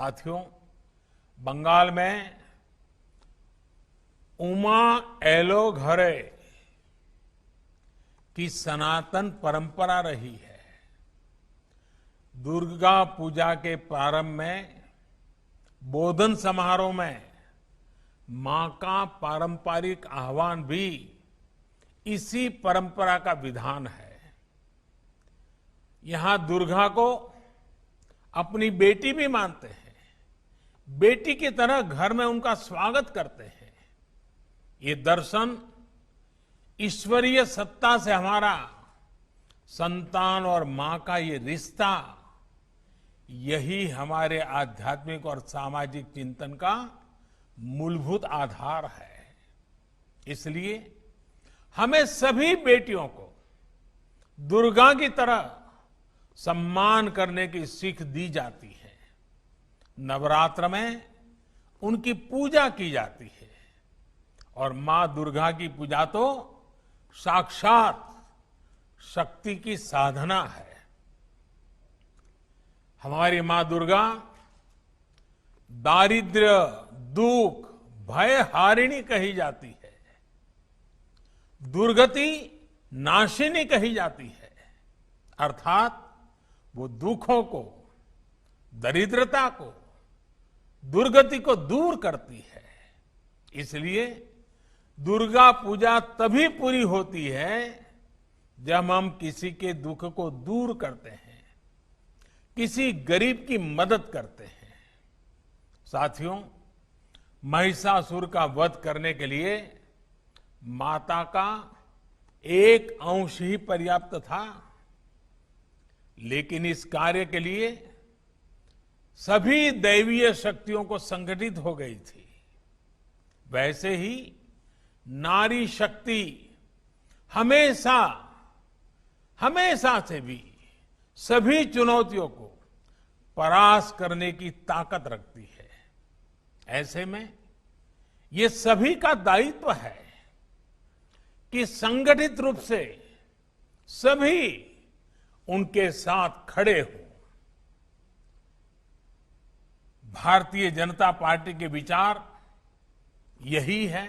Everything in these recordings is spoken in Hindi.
साथियों, बंगाल में उमा एलो घरे की सनातन परंपरा रही है। दुर्गा पूजा के प्रारंभ में बोधन समारोह में मां का पारंपरिक आह्वान भी इसी परंपरा का विधान है। यहां दुर्गा को अपनी बेटी भी मानते हैं, बेटी की तरह घर में उनका स्वागत करते हैं। ये दर्शन ईश्वरीय सत्ता से हमारा संतान और मां का ये रिश्ता, यही हमारे आध्यात्मिक और सामाजिक चिंतन का मूलभूत आधार है। इसलिए हमें सभी बेटियों को दुर्गा की तरह सम्मान करने की सीख दी जाती है। नवरात्र में उनकी पूजा की जाती है और मां दुर्गा की पूजा तो साक्षात शक्ति की साधना है। हमारी मां दुर्गा दारिद्र्य, दुख, भय हारिणी कही जाती है, दुर्गति नाशिनी कही जाती है। अर्थात वो दुखों को, दरिद्रता को, दुर्गति को दूर करती है। इसलिए दुर्गा पूजा तभी पूरी होती है जब हम किसी के दुख को दूर करते हैं, किसी गरीब की मदद करते हैं। साथियों, महिषासुर का वध करने के लिए माता का एक अंश ही पर्याप्त था, लेकिन इस कार्य के लिए सभी दैवीय शक्तियों को संगठित हो गई थी। वैसे ही नारी शक्ति हमेशा से भी सभी चुनौतियों को परास्त करने की ताकत रखती है। ऐसे में ये सभी का दायित्व है कि संगठित रूप से सभी उनके साथ खड़े हों। भारतीय जनता पार्टी के विचार यही है,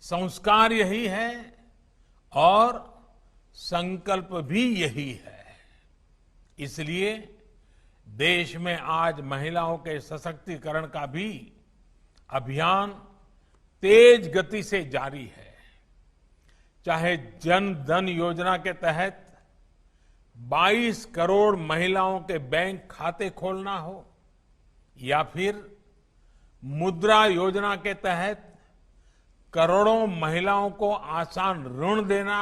संस्कार यही है और संकल्प भी यही है। इसलिए देश में आज महिलाओं के सशक्तिकरण का भी अभियान तेज गति से जारी है। चाहे जन धन योजना के तहत 22 करोड़ महिलाओं के बैंक खाते खोलना हो, या फिर मुद्रा योजना के तहत करोड़ों महिलाओं को आसान ऋण देना,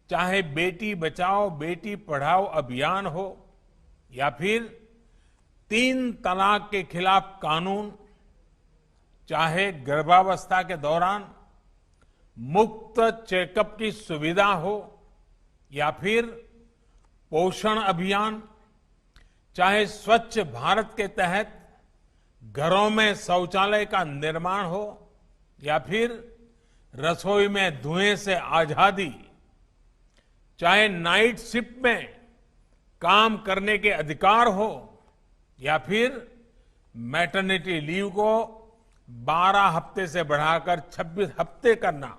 चाहे बेटी बचाओ बेटी पढ़ाओ अभियान हो, या फिर 3 तलाक के खिलाफ कानून, चाहे गर्भावस्था के दौरान मुफ्त चेकअप की सुविधा हो, या फिर पोषण अभियान, चाहे स्वच्छ भारत के तहत घरों में शौचालय का निर्माण हो, या फिर रसोई में धुएं से आजादी, चाहे नाइट शिफ्ट में काम करने के अधिकार हो, या फिर मैटरनिटी लीव को 12 हफ्ते से बढ़ाकर 26 हफ्ते करना,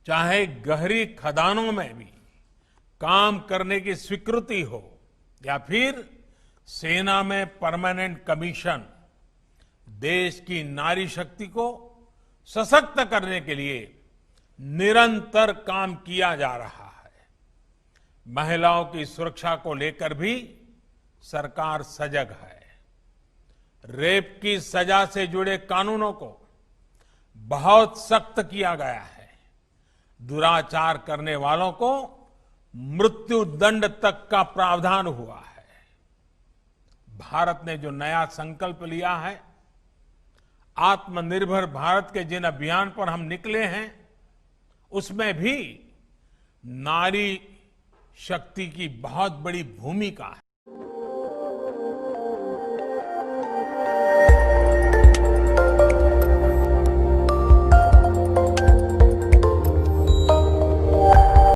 चाहे गहरी खदानों में भी काम करने की स्वीकृति हो, या फिर सेना में परमानेंट कमीशन, देश की नारी शक्ति को सशक्त करने के लिए निरंतर काम किया जा रहा है। महिलाओं की सुरक्षा को लेकर भी सरकार सजग है। रेप की सजा से जुड़े कानूनों को बहुत सख्त किया गया है। दुराचार करने वालों को मृत्यु दंड तक का प्रावधान हुआ है। भारत ने जो नया संकल्प लिया है, आत्मनिर्भर भारत के जिन अभियान पर हम निकले हैं, उसमें भी नारी शक्ति की बहुत बड़ी भूमिका है।